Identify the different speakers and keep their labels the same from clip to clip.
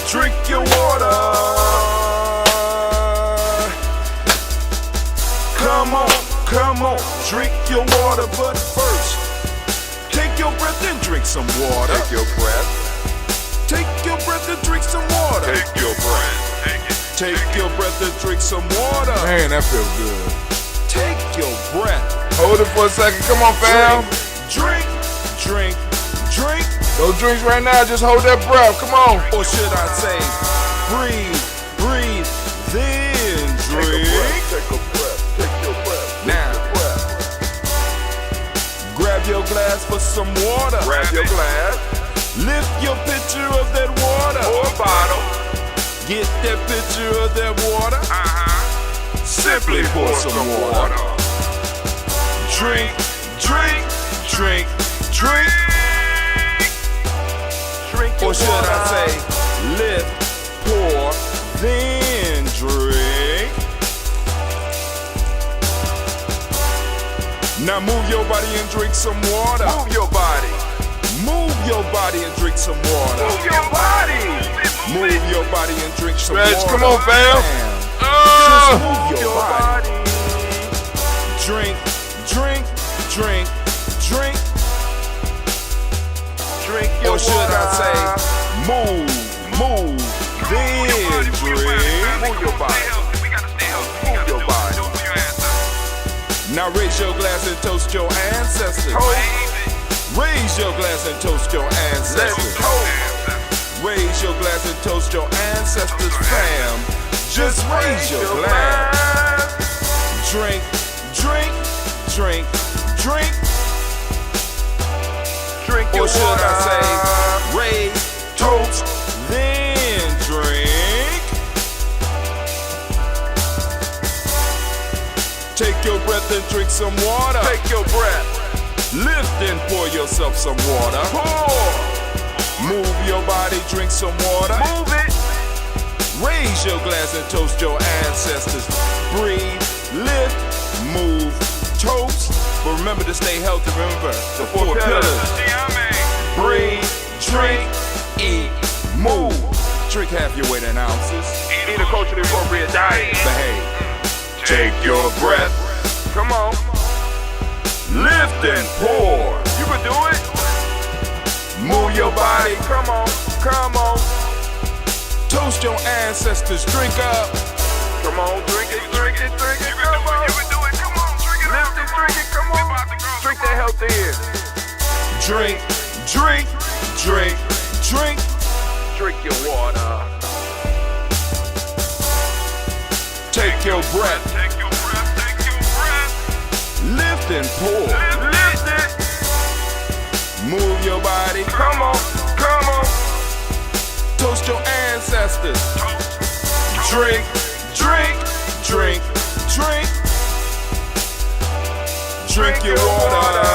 Speaker 1: Drink your water. Come on, drink your water. But first, take your breath and drink some water.
Speaker 2: Take your breath.
Speaker 1: Take your breath and drink some water.
Speaker 2: Take your breath.
Speaker 1: Take your breath and drink some water.
Speaker 3: Man, that feels good.
Speaker 1: Take your breath.
Speaker 3: Hold it for a second. Come on, fam.
Speaker 1: Drink.
Speaker 3: No drinks right now. Just hold that breath. Come on.
Speaker 1: Or should I say, breathe, then drink.
Speaker 2: Take a breath. Take your breath.
Speaker 1: Now, grab your glass for some water.
Speaker 2: Grab your glass.
Speaker 1: Lift your pitcher of that water.
Speaker 2: Or a bottle.
Speaker 1: Get that pitcher of that water. Simply pour some water. Drink. Or should I say, lift, pour, then drink. Now move your body and drink some water.
Speaker 2: Move your body.
Speaker 1: Move your body and drink some water.
Speaker 2: Move your body.
Speaker 1: Move your body and drink some
Speaker 3: Stretch,
Speaker 1: water.
Speaker 3: come on, fam.
Speaker 1: Just move your body. Drink.
Speaker 2: Drink your
Speaker 1: Or should
Speaker 2: water.
Speaker 1: I say, move, then drink.
Speaker 2: Move your body. Move your body.
Speaker 1: Now raise your glass and toast your ancestors. Raise your glass and toast your ancestors.
Speaker 2: Let's toast.
Speaker 1: Raise your glass and toast your ancestors, fam. Just raise your glass. Drink.
Speaker 2: Drink your
Speaker 1: Or should
Speaker 2: water.
Speaker 1: I say, raise, toast, then drink. Take your breath and drink some water.
Speaker 2: Take your breath.
Speaker 1: Lift and pour yourself some water.
Speaker 2: Pour.
Speaker 1: Move your body, drink some water.
Speaker 2: Move it.
Speaker 1: Raise your glass and toast your ancestors. Breathe, lift, move, toast. But remember to stay healthy. Remember the four pillars. Breathe, drink, eat, move. Drink half your weight in ounces.
Speaker 2: Eat a culturally appropriate diet.
Speaker 1: Behave. Take your breath.
Speaker 2: Come on.
Speaker 1: Lift and pour.
Speaker 2: You can do it.
Speaker 1: Move your body.
Speaker 2: Come on.
Speaker 1: Toast your ancestors. Drink up.
Speaker 2: Come on. Drink it. Come on. You can do it. Come on. Drink it. Lift it. Drink it. Come on. Drink that health in.
Speaker 1: Drink.
Speaker 2: Drink your water.
Speaker 1: Take your breath. Lift and pour.
Speaker 2: Lift it.
Speaker 1: Move your body.
Speaker 2: Come on.
Speaker 1: Toast your ancestors. Drink. Drink your water.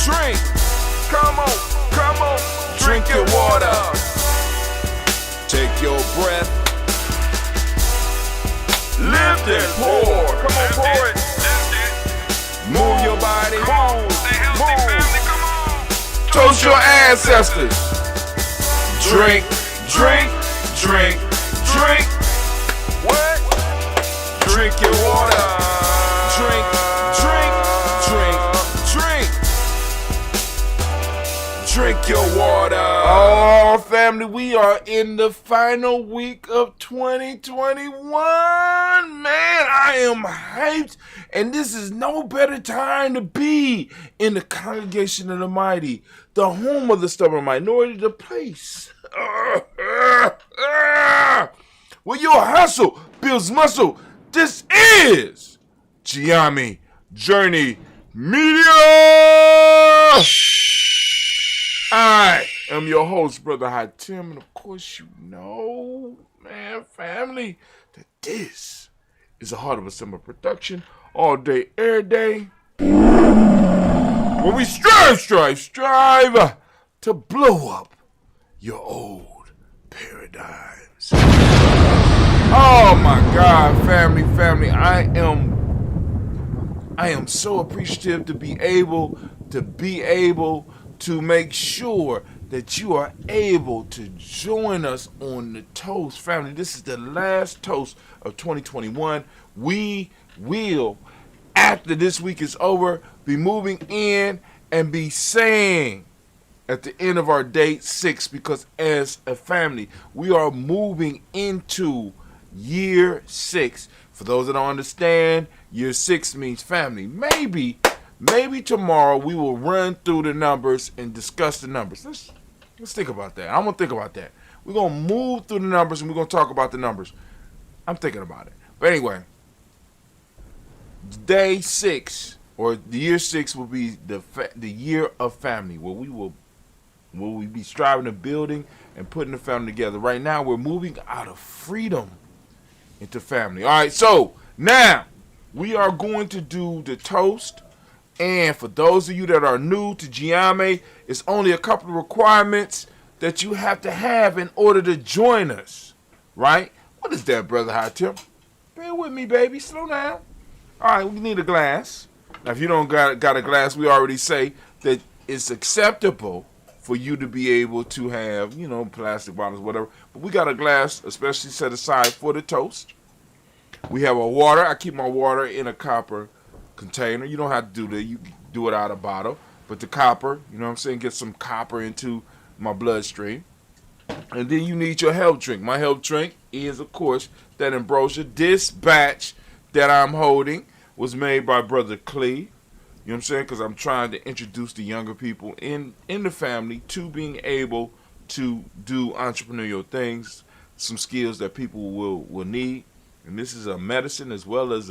Speaker 1: Drink.
Speaker 2: Come on.
Speaker 1: Drink your water. Take your breath. Lift and pour.
Speaker 2: Come on, pour it.
Speaker 1: Move your body.
Speaker 2: Move.
Speaker 3: Toast your ancestors.
Speaker 1: Drink.
Speaker 2: What?
Speaker 1: Drink your water. Drink. Drink your water.
Speaker 3: Oh, family, we are in the final week of 2021. Man, I am hyped. And this is no better time to be in the congregation of the mighty, the home of the stubborn minority, the place where your hustle builds muscle. This is Gianni Journey Media. I am your host, Brother High Tim, and of course you know, man, family, that this is a Heart of a Summer production, all day, every day, where we strive to blow up your old paradigms. Oh my God, family, I am so appreciative to be able to make sure that you are able to join us on the toast, family. This is the last toast of 2021. We will, after this week is over, be moving in and be saying at the end of our day 6, because as a family, we are moving into year 6. For those that don't understand, year 6 means family. Maybe tomorrow we will run through the numbers and discuss the numbers. Let's think about that. I'm going to think about that. We're going to move through the numbers and we're going to talk about the numbers. I'm thinking about it. But anyway, day 6 or the year 6 will be the year of family, where we be striving and building and putting the family together. Right now, we're moving out of freedom into family. All right, so now we are going to do the toast. And for those of you that are new to Giame, it's only a couple of requirements that you have to have in order to join us, right? What is that, Brother High Tip? Bear with me, baby. Slow down. All right, we need a glass. Now, if you don't got a glass, we already say that it's acceptable for you to be able to have, plastic bottles, whatever. But we got a glass especially set aside for the toast. We have a water. I keep my water in a copper container. You don't have to do that. You can do it out of a bottle. But the copper, get some copper into my bloodstream. And then you need your health drink. My health drink is, of course, that ambrosia. This batch that I'm holding was made by Brother Clee. Because I'm trying to introduce the younger people in the family to being able to do entrepreneurial things, some skills that people will need. And this is a medicine as well as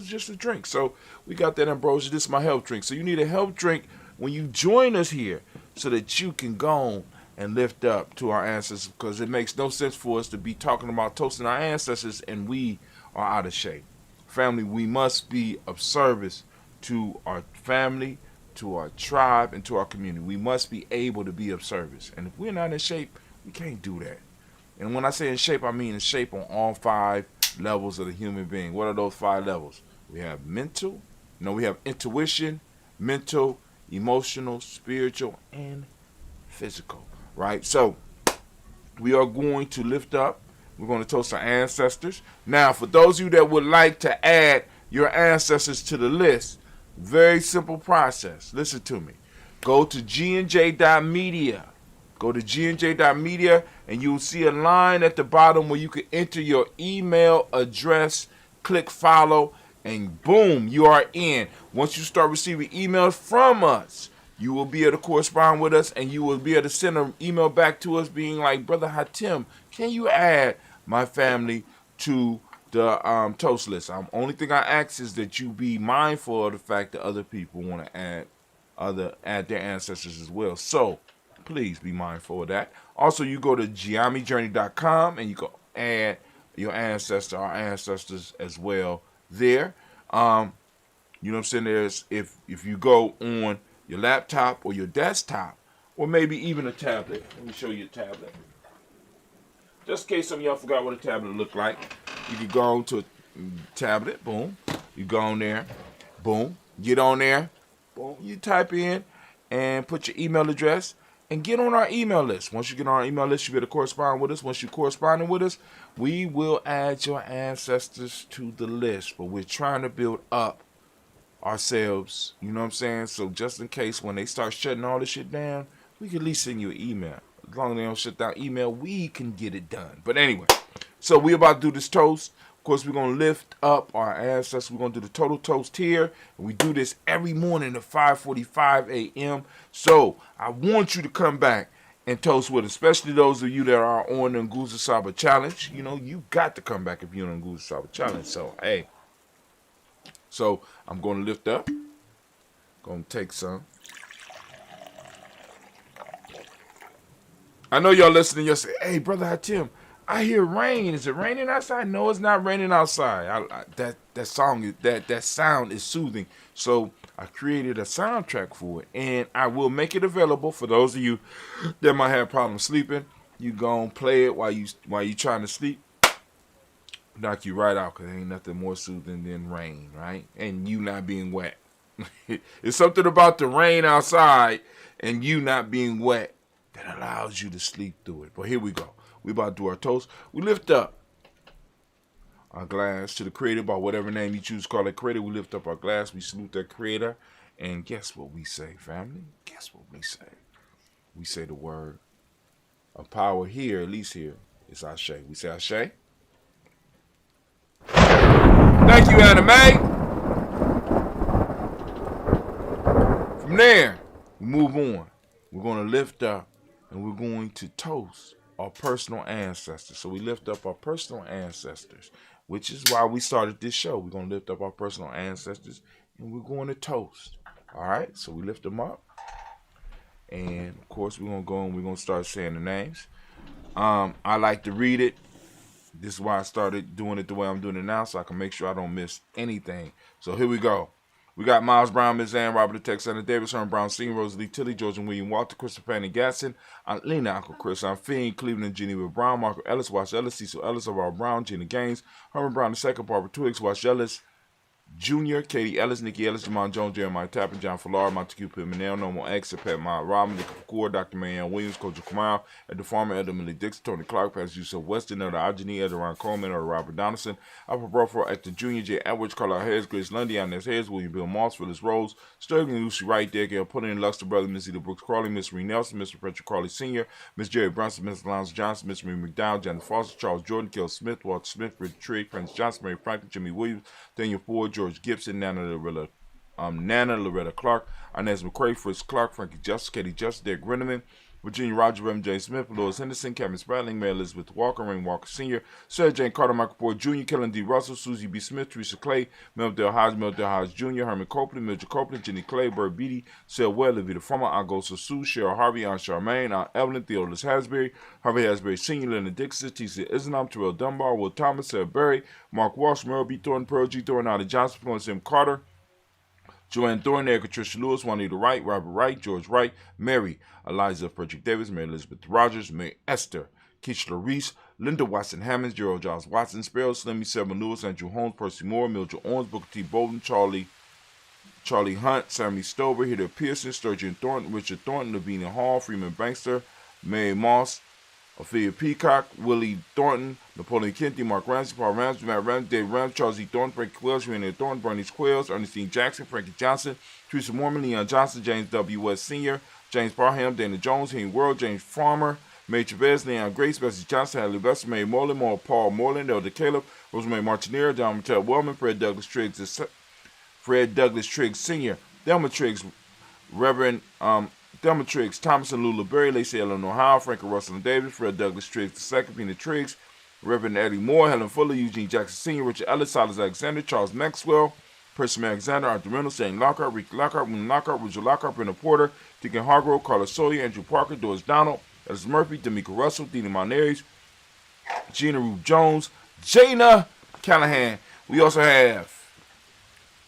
Speaker 3: just a drink. So we got that ambrosia. This is my health drink. So you need a health drink when you join us here so that you can go and lift up to our ancestors, because it makes no sense for us to be talking about toasting our ancestors and we are out of shape. Family, we must be of service to our family, to our tribe, and to our community. We must be able to be of service. And if we're not in shape, we can't do that. And when I say in shape, I mean in shape on all 5 levels of the human being. What are those 5 levels? We have we have intuition, mental, emotional, spiritual, and physical, right? So we are going to lift up. We're going to toast our ancestors. Now, for those of you that would like to add your ancestors to the list, very simple process. Listen to me. Go to gnj.media. Go to gnj.media and you'll see a line at the bottom where you can enter your email address, click follow, and boom, you are in. Once you start receiving emails from us, you will be able to correspond with us and you will be able to send an email back to us being like, Brother Hatim, can you add my family to the toast list? Only thing I ask is that you be mindful of the fact that other people want to add their ancestors as well. So please be mindful of that. Also, you go to giamijourney.com and you go add our ancestors as well there. There's if you go on your laptop or your desktop or maybe even a tablet. Let me show you a tablet. Just in case some of y'all forgot what a tablet looked like. You can go on to a tablet, boom. You go on there, boom. Get on there, boom. You type in and put your email address and get on our email list. Once you get on our email list, you'll be able to correspond with us. Once you're corresponding with us, we will add your ancestors to the list. But we're trying to build up ourselves, So just in case when they start shutting all this shit down, we can at least send you an email. As long as they don't shut down email, we can get it done. But anyway, so we're about to do this toast. Of course, we're going to lift up our ancestors. We're going to do the total toast here. And we do this every morning at 5:45 a.m. So I want you to come back and toast with us, especially those of you that are on the Nguza Saba Challenge. You got to come back if you're on the Nguza Saba Challenge. So, hey. So I'm going to lift up. Going to take some. I know y'all listening. You'll say, hey, Brother Hatim, I hear rain. Is it raining outside? No, it's not raining outside. That sound is soothing. So I created a soundtrack for it, and I will make it available for those of you that might have problems sleeping. You go and play it while you trying to sleep. Knock you right out, because there ain't nothing more soothing than rain, right? And you not being wet. It's something about the rain outside and you not being wet that allows you to sleep through it. But here we go. We about to do our toast. We lift up our glass to the creator by whatever name you choose to call it creator. We lift up our glass. We salute that creator. And guess what we say, family? Guess what we say? We say the word of power here, at least here, is Ashe. We say Ashe. Thank you, Anime. From there, we move on. We're going to lift up and we're going to toast our personal ancestors. So we lift up our personal ancestors, which is why we started this show. We're going to lift up our personal ancestors and we're going to toast. All right, so we lift them up. And of course, we're going to go and we're going to start saying the names. I like to read it. This is why I started doing it the way I'm doing it now, so I can make sure I don't miss anything. So here we go. We got Miles Brown, Ms. Ann, Robert the Texan, Davis, Herman Brown, Sr., Rosalie Tilly, George and William Walter, Christopher Fanny Gatson, Aunt Lena, Uncle Chris, Aunt Fiend, Cleveland, Geneva Brown, Marco Ellis, Wash Ellis, Cecil Ellis, Aurora Brown, Gina Gaines, Herman Brown II, Barbara Twiggs, Wash Ellis, Jr., Katie Ellis, Nikki Ellis, Jamon Jones, Jeremiah Tappan, John Fallar, Montague Pimenel, Normal X, Pat Mott Robin, Nick Kapoor, Dr. Marianne Williams, Coach Kamal, Ed the Farmer, Ed Millie Dixon, Tony Clark, Pastor Yusuf Weston, Elder Ajani, Ed Ron Coleman, Elder Robert Donaldson, Alpha Broford, Actor Jr., J. Edwards, Carlisle Harris, Grace Lundy, Inez Harris, William Bill Moss, Phyllis Rose, Sterling Lucy Wright, Gail Pudding, Luster Brother, Miss Eda Brooks Crawley, Miss Ree Nelson, Mr. Patrick Crawley Sr., Miss Jerry Brunson, Miss Lance Johnson, Miss Marie McDowell, Janet Foster, Charles Jordan, Kel Smith, Walter Smith, Richard Trigg, Prince Johnson, Mary Franklin, Jimmy Williams, Daniel Ford, George Gibson, Nana Loretta Clark, Inez McCray, Fritz Clark, Frankie Justice, Katie Justice, Derek Renneman, Virginia Roger, Reverend James Smith, Lois Henderson, Kevin Spratling, Mary Elizabeth Walker, Rain Walker Sr., Sarah Jane Carter, Michael Ford Jr., Kellen D. Russell, Susie B. Smith, Teresa Clay, Meldale Hodge Jr., Herman Copeland, Mildred Copeland, Jenny Clay, Bird Beatty, Sel Well, Levita Farmer, Augusta Sue, Cheryl Harvey, Aunt Charmaine, Aunt Evelyn, Theodolus Hasbury, Harvey Hasbury Sr., Leonard Dixon, T.C. Islam, Terrell Dunbar, Will Thomas, Sarah Berry, Mark Walsh, Merle B. Thornton, Pearl G. Thornton, Allie Johnson, Florence M. Carter, Joanne Thornton, Erica Tricia Lewis, Juanita Wright, Robert Wright, George Wright, Mary, Eliza Frederick Davis, Mary Elizabeth Rogers, Mary Esther, Keishla Reese, Linda Watson Hammonds, Gerald Giles Watson, Sparrow, Slimmy, Selma Lewis, Andrew Holmes, Percy Moore, Mildred Owens, Booker T. Bolden, Charlie Hunt, Sammy Stover, Hitter Pearson, Sturgeon Thornton, Richard Thornton, Lavinia Hall, Freeman Bankster, Mary Moss, Ophelia Peacock, Willie Thornton, Napoleon Kennedy, Mark Ramsey, Paul Ramsey, Matt Ramsey, Dave Ramsey, Charles E. Thornton, Frankie Quills, Renee Thornton, Bernice Quills, Ernestine Jackson, Frankie Johnson, Teresa Mormon, Leon Johnson, James W. West Sr., James Barham, Dana Jones, Henry World, James Farmer, May Chavez, Leon Grace, Bessie Johnson, Hadley Vester, Mary Moreland, Paul Moreland, Elder Caleb, Rosemary Martinera, John Mattel Wellman, Fred Douglas Triggs Sr., Delma Triggs, Reverend Delma Triggs, Thomas and Lula Berry, Lacey Eleanor Howe, Frankie Russell and Davis, Fred Douglas Triggs II, Pina Triggs, Reverend Eddie Moore, Helen Fuller, Eugene Jackson Sr., Richard Ellis, Silas Alexander, Charles Maxwell, Percy Alexander, Arthur Reynolds, Shane Lockhart, Ricky Lockhart, William Lockhart, Richard Lockhart, Brenda Porter, Deacon Hargrove, Carlos Sawyer, Andrew Parker, Doris Donald, Ellis Murphy, D'Amico Russell, Dina Monares, Gina Rube Jones, Jana Callahan. We also have,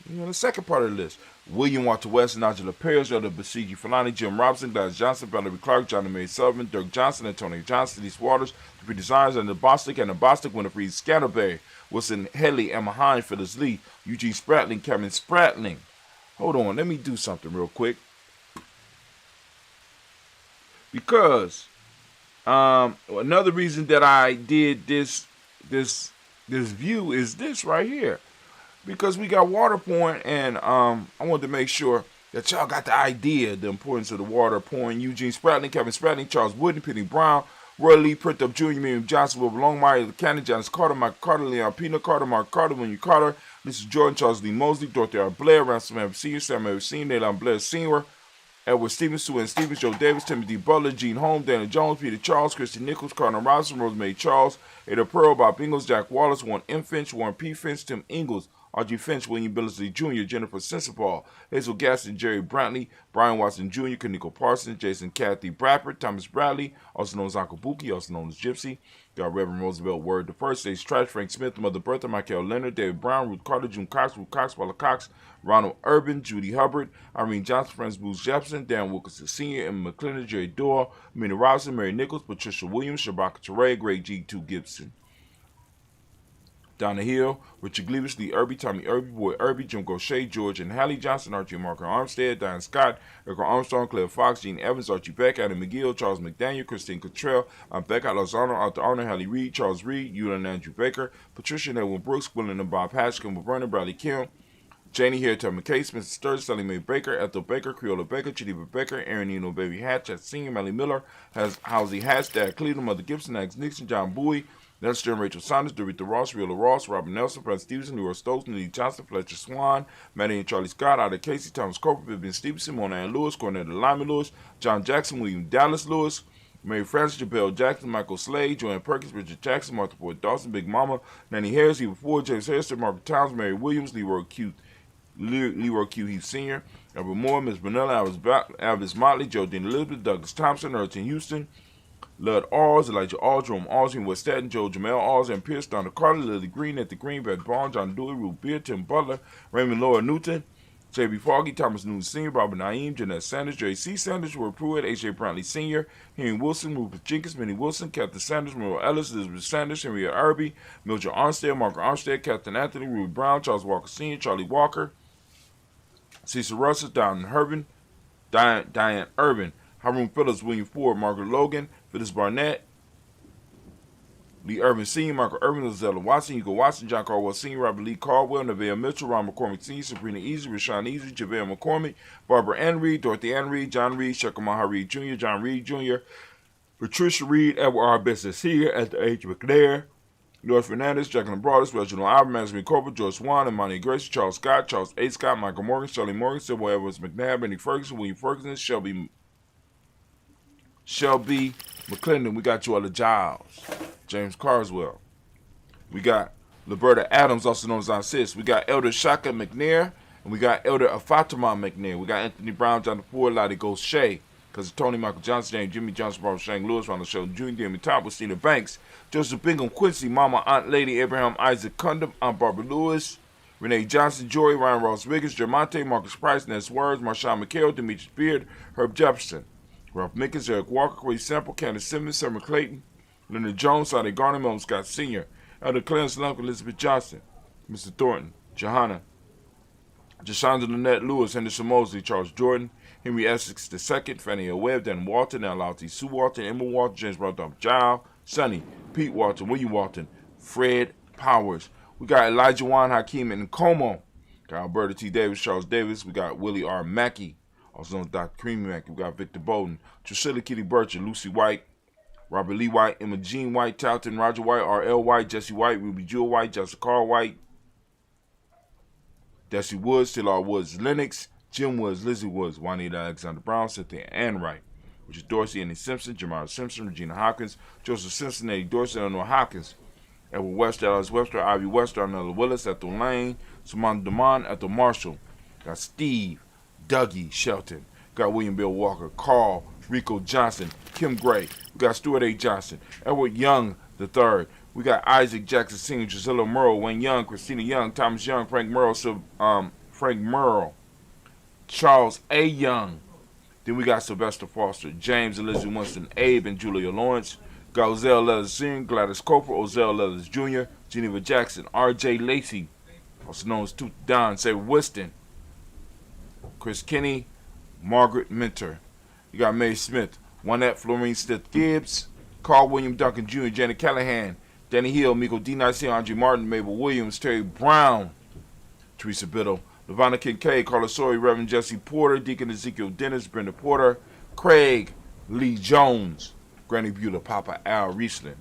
Speaker 3: the second part of the list, William Walter West, Nigel Perez, Elder Basiji Falani, Jim Robinson, Gladys Johnson, Valerie Clark, John and Mary Sullivan, Dirk Johnson, Antonio Johnson, Denise Waters, the Designs, and the Bostic, Winifred Scatterberry, Wilson Headley, Emma Hine, Phyllis Lee, Eugene Spratling, Kevin Spratling. Hold on, let me do something real quick. Because another reason that I did this view is this right here. Because we got water pouring, and I wanted to make sure that y'all got the idea, the importance of the water pouring. Eugene Spratling, Kevin Spratling, Charles Wooden, Penny Brown, Roy Lee, Prithup Jr., Miriam Johnson, Wilbur Longmire, Cannon, Janice Carter, Mike Carter, Leon Pina Carter, Mark Carter, William Carter, Lisa Jordan, Charles Lee Mosley, Dorothy R. Blair, Ransom Evans Sr., Sam Evans Sr., Nayland Blair Sr., Edward Stevens, Sue Ann Stevens, Joe Davis, Timothy Butler, Gene Holmes, Daniel Jones, Peter Charles, Christy Nichols, Cardinal Robinson, Rosemary Charles, Ada Pearl, Bob Ingalls, Jack Wallace, Warren M. Finch, Warren P. Finch, Tim Ingalls, R.G. Finch, William Billingsley Jr., Jennifer Sensabaugh, Hazel Gaston, Jerry Brantley, Brian Watson Jr., Kaniko Parsons, Jason Kathy Bradford, Thomas Bradley, also known as Uncle Buki, also known as Gypsy. Got Reverend Roosevelt Word the First, Stage Trash, Frank Smith, Mother Bertha, Michael Leonard, David Brown, Ruth Carter, June Cox, Ruth Cox, Paula Cox, Ronald Urban, Judy Hubbard, Irene Johnson, Francis Booth Jefferson, Dan Wilkinson Sr., Emma McClendon, Jerry Dorr, Mina Robinson, Mary Nichols, Patricia Williams, Shabaka Teray, Greg G. 2 Gibson. Down the Hill, Richard Gleavis, Lee Irby, Tommy Irby, Boy Irby, Jim Gaucher, George and Hallie Johnson, Archie and Marco Armstead, Diane Scott, Erica Armstrong, Claire Fox, Gene Evans, Archie Beck, Adam McGill, Charles McDaniel, Christine Cottrell, Becca Lozano, Arthur Arnold, Hallie Reed, Charles Reed, Eula and Andrew Baker, Patricia and Edwin Brooks, William and Bob Hatch, Kimball Brennan, Bradley Kim, Janie Harriet McCase, Mrs. Sturgis, Sally Mae Baker, Ethel Baker, Creola Baker, Geneva Baker, Aaron Eno Baby Hatch, Senior, Melly Miller, Halsey Hatch, Dad Cleveland, Mother Gibson, Alex Nixon, John Bowie, Nelson and Rachel Saunders, Dorita Ross, Riola Ross, Robert Nelson, Frank Stevenson, Leroy Stokes, Nelly Johnson, Fletcher Swan, Maddie and Charlie Scott, Ida Casey, Thomas Coper, Vivian Stevenson, Mona Ann Lewis, Cornetta Lyman Lewis, John Jackson, William Dallas Lewis, Mary Frances, Jabel Jackson, Michael Slade, Joanne Perkins, Richard Jackson, Martha Ford Dawson, Big Mama, Nanny Harris, Eva Ford, James Harrison, Margaret Towns, Mary Williams, Leroy Q. Heath Sr., Albert Moore, Ms. Vanilla, Alvis Motley, Jodine Elizabeth, Douglas Thompson, Erton Houston, Lud Alls, Elijah Alls, Jerome Alls, West Staten, Joe Jamel Alls, and Pierce, Donna Carter, Lily Green, at the Green, Brad Barnes, John Dewey, Ruth Beer, Tim Butler, Raymond Laura Newton, J.B. Foggy, Thomas Newton Sr., Robert Naeem, Jeanette Sanders, J.C. Sanders, Roy Pruitt, A.J. Brantley Sr., Henry Wilson, Rupert Jenkins, Minnie Wilson, Captain Sanders, Merle Ellis, Elizabeth Sanders, Henrietta Irby, Mildred Armstead, Margaret Armstead, Captain Anthony, Ruby Brown, Charles Walker Sr., Charlie Walker, Cecil Russell, Diane Urban, Haroon Phillips, William Ford, Margaret Logan, Phyllis Barnett, Lee Urban Sr., Michael Urban, Lizella Watson, Hugo Watson, John Caldwell Sr., Robert Lee Caldwell, Nevaeh Mitchell, Ron McCormick Sr., Sabrina Easy, Rashawn Easy, JaVale McCormick, Barbara Ann Reed, Dorothy Ann Reed, John Reed, Shekamaha Reed Jr., John Reed Jr., Patricia Reed, Edward R. Business here at the H. McNair, North Fernandez, Jacqueline Broadus, Reginald Albert, Mansfield Cooper, George Swan, Imani Gracie, Charles Scott, Charles A. Scott, Michael Morgan, Shirley Morgan, Sybil Edwards McNabb, Benny Ferguson, William Ferguson, Shelby McClendon. We got Joella Giles, James Carswell. We got Liberta Adams, also known as Aunt Sis. We got Elder Shaka McNair, and we got Elder Afatima McNair. We got Anthony Brown, Jonathan Ford, Lottie Ghost Shea, because Tony, Michael Johnson, James, Jimmy Johnson, Barbara Shang Lewis, Ronald Sheldon Jr., Jamie Top, Christina Banks, Joseph Bingham Quincy, Mama, Aunt Lady, Abraham Isaac Cundum, Aunt Barbara Lewis, Renee Johnson, Jory, Ryan Ross Wiggins, Jermonte, Marcus Price, Ness Words, Marshawn McHale, Demetrius Beard, Herb Jefferson, Ralph Mickens, Eric Walker, Corey Sample, Candace Simmons, Summer Clayton, Leonard Jones, Sonny Garner, Melvin Scott Sr., Elder Clarence Lunk, Elizabeth Johnson, Mr. Thornton, Johanna, Jashonda Lynette Lewis, Henderson Mosley, Charles Jordan, Henry Essex II, Fannie L. Webb, Dan Walton, L.L.T. Sue Walton, Emma Walton, James Randolph Giles, Sonny, Pete Walton, William Walton, Fred Powers. We got Elijah Juan Hakeem and Como. Got Alberta T. Davis, Charles Davis. We got Willie R. Mackey, also known as Dr. Creamy Mackey. We got Victor Bowden, Drusilla Kitty Bircher, Lucy White, Robert Lee White, Emma Jean White, Talton Roger White, R.L. White, Jesse White, Ruby Jewel White, Jessica Carl White, Desi Woods, Taylor Woods, Lennox, Jim Woods, Lizzie Woods, Juanita Alexander Brown, Cynthia Ann Wright, Richard Dorsey, Annie Simpson, Jamara Simpson, Regina Hopkins, Joseph Simpson, Eddie Dorsey, Eleanor Hopkins, Edward Webster, Alice Webster, Ivy Webster, Arnella Willis, Ethel Lane, Samantha Demond, Ethel Marshall. Got Steve, Dougie Shelton. Got William Bill Walker, Carl, Rico Johnson, Kim Gray. We got Stuart A. Johnson, Edward Young III. We got Isaac Jackson Sr., Drusilla Merle, Wayne Young, Christina Young, Thomas Young, Frank Merle, Charles A. Young. Then we got Sylvester Foster, James Elizabeth Winston, Abe, and Julia Lawrence. Got Ozell Leathers Sr., Gladys Coper, Ozell Leathers Jr., Geneva Jackson, R.J. Lacey, also known as Tooth Don, Sarah Winston, Chris Kinney, Margaret Minter. You got Mae Smith, Juanette Florine Stith Gibbs, Carl William Duncan Jr., Janet Callahan, Danny Hill, Miko D. Nice, Andre Martin, Mabel Williams, Terry Brown, Teresa Biddle, Lavonna Kincaid, Carla Sawyer, Reverend Jesse Porter, Deacon Ezekiel Dennis, Brenda Porter, Craig Lee Jones, Granny Beulah, Papa Al Riesling,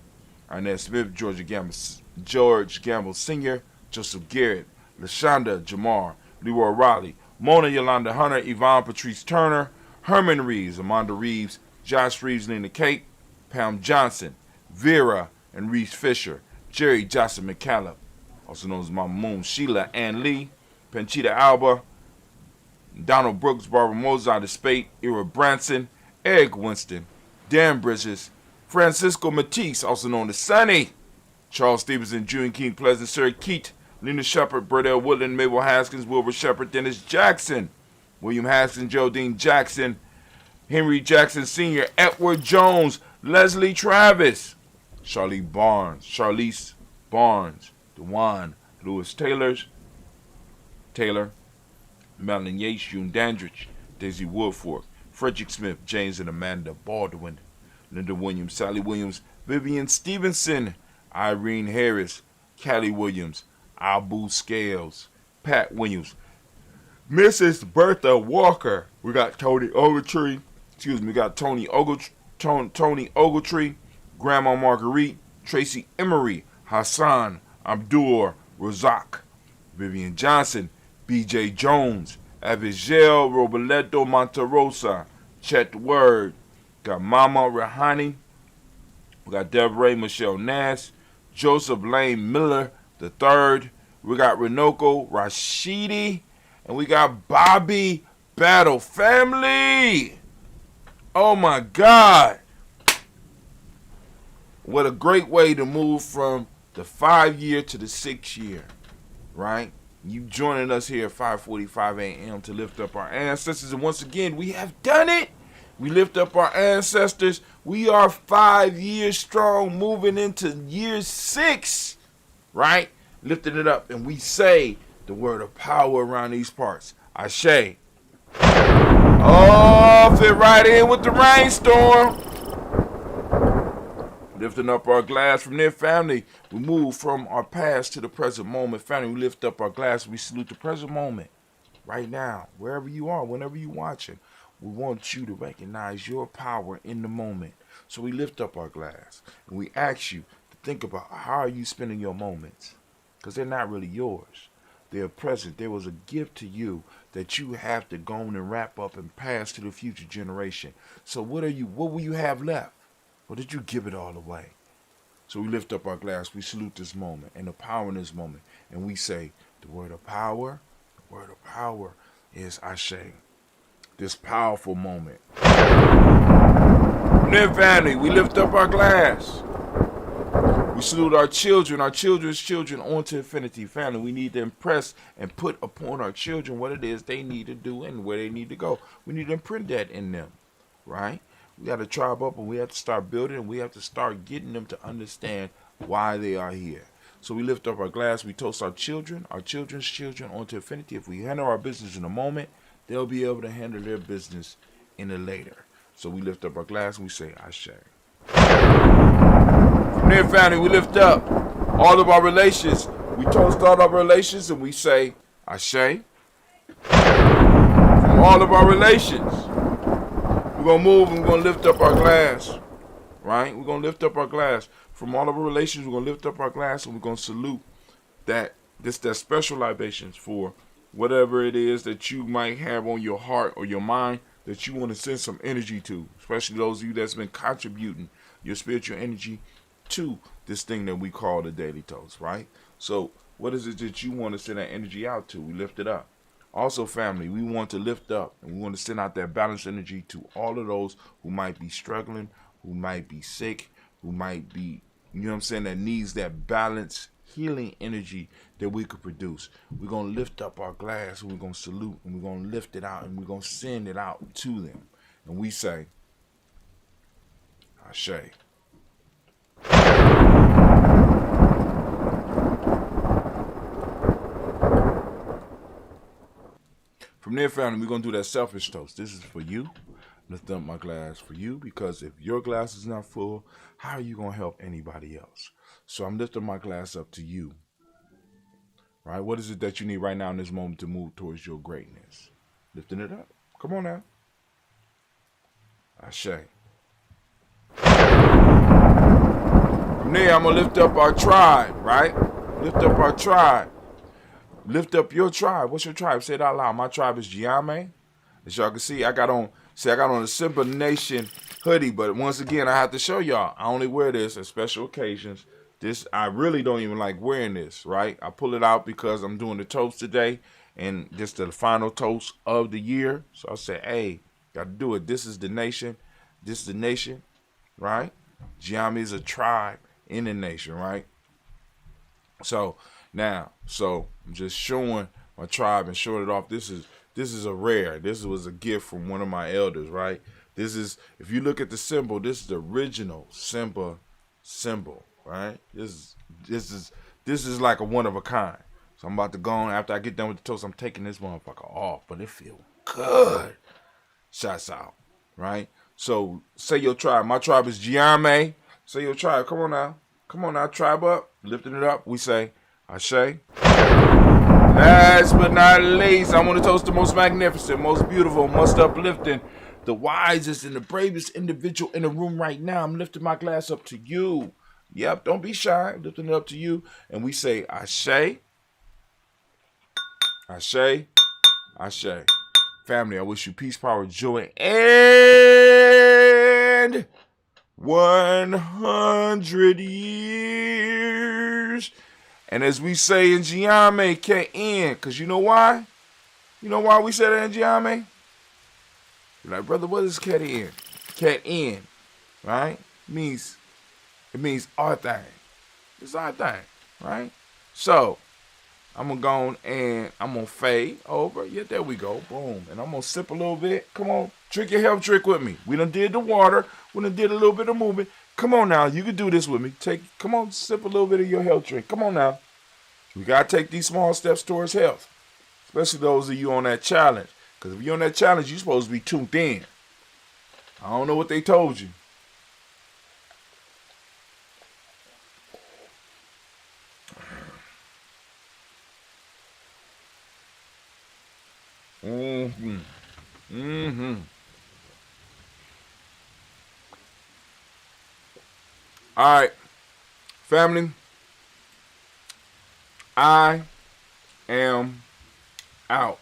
Speaker 3: Arnett Smith, George Gamble Sr., Joseph Garrett, LaShonda Jamar, Leroy Riley, Mona Yolanda Hunter, Yvonne Patrice Turner, Herman Reeves, Amanda Reeves, Josh Reeves, Lena Kate, Pam Johnson, Vera and Reese Fisher, Jerry Johnson McCallum, also known as Mama Moon, Sheila Ann Lee, Panchita Alba, Donald Brooks, Barbara Mozart Spate, Ira Branson, Eric Winston, Dan Bridges, Francisco Matisse, also known as Sonny, Charles Stevenson, June King Pleasant, Sir Keat, Lena Shepard, Burdell Woodland, Mabel Haskins, Wilbur Shepard, Dennis Jackson, William Haskins, Geraldine Jackson, Henry Jackson Sr., Edward Jones, Leslie Travis, Charlize Barnes, Dewan Lewis Taylor, Madeline Yates, June Dandridge, Daisy Woodfork, Frederick Smith, James and Amanda Baldwin, Linda Williams, Sally Williams, Vivian Stevenson, Irene Harris, Callie Williams, Abu Scales, Pat Williams, Mrs. Bertha Walker. We got Tony Ogletree. We got Tony Ogletree, Grandma Marguerite, Tracy Emery, Hassan Abdur Razak, Vivian Johnson, B.J. Jones, Abigail Robledo Monterosa, Chet Word, got Mama Rahani, we got Deborah Michelle Nass, Joseph Lane Miller III, we got Renoko Rashidi, and we got Bobby Battle. Family! Oh my God! What a great way to move from the 5-year to the 6-year, right? You joining us here at 5:45 a.m. to lift up our ancestors. And once again, we have done it. We lift up our ancestors. We are 5 years strong, moving into year 6, right? Lifting it up. And we say the word of power around these parts. Ashe. Oh, fit right in with the rainstorm. Lifting up our glass from their family. We move from our past to the present moment. Family, we lift up our glass. We salute the present moment. Right now, wherever you are, whenever you're watching, we want you to recognize your power in the moment. So we lift up our glass. And we ask you to think about how are you spending your moments. Because they're not really yours. They're present. There was a gift to you that you have to go on and wrap up and pass to the future generation. So what will you have left? Or did you give it all away? So we lift up our glass. We salute this moment and the power in this moment. And we say, the word of power is Ashe. This powerful moment. And then family, we lift up our glass. We salute our children's children onto infinity. Family, we need to impress and put upon our children what it is they need to do and where they need to go. We need to imprint that in them, right? We got to tribe up and we have to start building and we have to start getting them to understand why they are here. So we lift up our glass. We toast our children's children onto infinity. If we handle our business in the moment, they'll be able to handle their business in the later. So we lift up our glass and we say, Ashe. From there, family, we lift up all of our relations. We toast all of our relations and we say, Ashe. From all of our relations. We're going to move and we're going to lift up our glass, right? We're going to lift up our glass. From all of our relations, we're going to lift up our glass and we're going to salute that special libations for whatever it is that you might have on your heart or your mind that you want to send some energy to, especially those of you that's been contributing your spiritual energy to this thing that we call the Daily Toast, right? So what is it that you want to send that energy out to? We lift it up. Also, family, we want to lift up and we want to send out that balanced energy to all of those who might be struggling, who might be sick, who might be, that needs that balanced healing energy that we could produce. We're going to lift up our glass and we're going to salute and we're going to lift it out and we're going to send it out to them. And we say, Ashe. From there, family, we're going to do that selfish toast. This is for you. Lift up my glass for you because if your glass is not full, how are you going to help anybody else? So I'm lifting my glass up to you. Right? What is it that you need right now in this moment to move towards your greatness? Lifting it up. Come on now. Ashe. From there, I'm going to lift up our tribe, right? Lift up our tribe. Lift up your tribe. What's your tribe? Say it out loud. My tribe is Giame. As y'all can see, I got on a Simba Nation hoodie, but once again, I have to show y'all. I only wear this at special occasions. I really don't even like wearing this, right? I pull it out because I'm doing the toast today, and this is the final toast of the year. So I say, hey, got to do it. This is the nation. This is the nation, right? Giame is a tribe in the nation, right? So I'm just showing my tribe and showing it off. This is a rare. This was a gift from one of my elders, right? This is, if you look at the symbol, this is the original Simba symbol, right? This is This is like a one of a kind. So I'm about to go on. After I get done with the toast, I'm taking this motherfucker off. But it feel good. Shots out. Right? So say your tribe. My tribe is Giame. Say your tribe. Come on now. Come on now. Tribe up. Lifting it up. We say, Ashe. Last but not least, I want to toast the most magnificent, most beautiful, most uplifting, the wisest and the bravest individual in the room right now. I'm lifting my glass up to you. Yep, don't be shy. I'm lifting it up to you. And we say, Ashe, Ashe, Ashe. Family, I wish you peace, power, joy, and 100 years. And as we say in Giame, K-N, because you know why? You know why we say that in Giame? You're like, brother, what is Cat-N? Cat-N, right? It means our thing. It's our thing, right? So, I'm going to go on and I'm going to fade over. Yeah, there we go. Boom. And I'm going to sip a little bit. Come on. Drink your health drink with me. We done did the water. We done did a little bit of movement. Come on now. You can do this with me. Come on, sip a little bit of your health drink. Come on now. We got to take these small steps towards health. Especially those of you on that challenge. Because if you're on that challenge, you're supposed to be tuned in. I don't know what they told you. Mm-hmm. Mm-hmm. All right, family. I am out.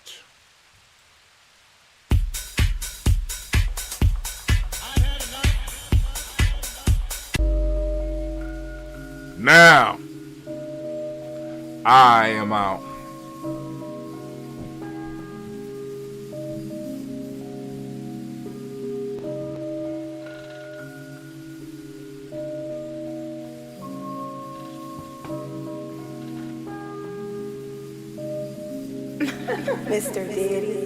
Speaker 3: Now, I am out.
Speaker 4: Mr. Diddy.